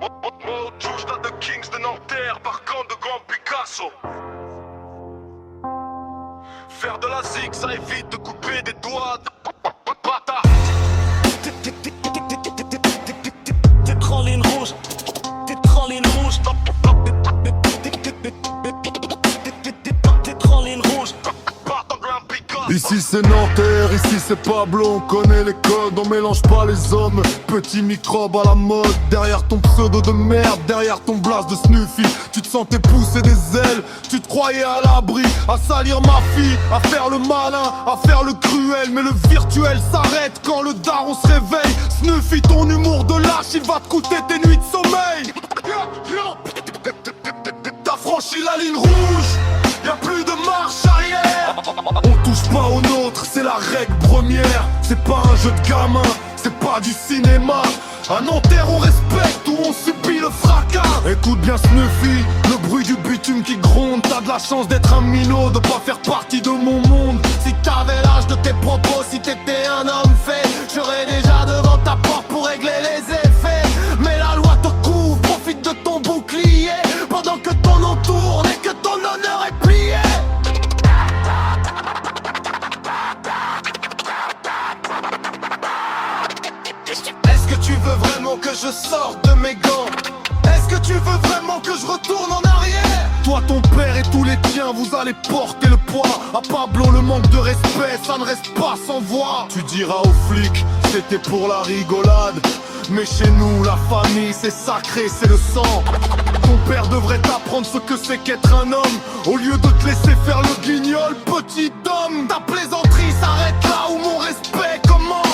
Au touche de Kings de Nanterre, par contre de Grand Picasso. Faire de la zig, ça évite de couper des doigts de bâtard. T'es trop ligne rouge, t'es trop ligne rouge. T'es trop ligne rouge. Ici c'est Nanterre, ici c'est Pablo, on connaît les codes, on mélange pas les hommes. Petit microbe à la mode, derrière ton pseudo de merde, derrière ton blast de Snuffy. Tu te sentais pousser des ailes, tu te croyais à l'abri, à salir ma fille, à faire le malin, à faire le cruel. Mais le virtuel s'arrête quand le daron se réveille. Snuffy, ton humour de lâche, il va te coûter tes nuits de sommeil. T'as franchi la ligne rouge, y'a plus de marche arrière. On touche pas au nôtre, c'est la règle première. C'est pas un jeu de gamin, c'est pas du cinéma. À Nanterre on respecte ou on subit le fracas. Écoute bien Snuffy, le bruit du bitume qui gronde. T'as de la chance d'être un minot, de pas faire partie de mon monde. Si t'avais l'âge de tes propos, si t'étais un homme fait, j'aurais déjà devant ta porte pour régler les effets. Mais la loi te couvre, profite de ton bouclier pendant que ton nom tourne et que ton honneur est plié. Est-ce que tu veux vraiment que je sorte de mes gants? Est-ce que tu veux vraiment que je retourne en arrière? Toi, ton père et tous les tiens, vous allez porter le poids. À Pablo, le manque de respect, ça ne reste pas sans voix. Tu diras aux flics, c'était pour la rigolade. Mais chez nous, la famille, c'est sacré, c'est le sang. Ton père devrait t'apprendre ce que c'est qu'être un homme, au lieu de te laisser faire le guignol, petit homme. Ta plaisanterie s'arrête là où mon respect commence.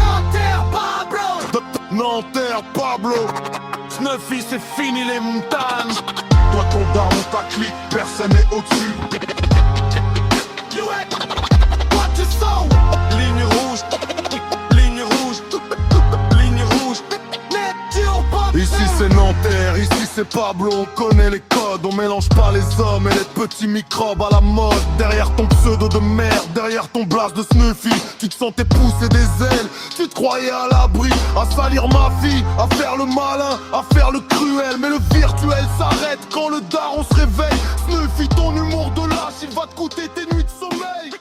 Nanterre Pablo, Nanterre Pablo. Snuffy, c'est fini les montagnes. Toi ton daron, ta clique, personne n'est au-dessus. Toi tu sens ligne rouge, ligne rouge, ligne rouge. Ici c'est Nanterre, ici c'est Pablo, on connaît les codes, on mélange pas les hommes et les petits microbes à la mode. Derrière ton pseudo de merde, derrière ton blast de Snuffy, tu te sentais pousser des ailes, tu te croyais à l'abri, à salir ma fille, à faire le malin, à faire le cruel. Mais le virtuel s'arrête quand le daron se réveille. Snuffy, ton humour de lâche, il va te coûter tes nuits de sommeil.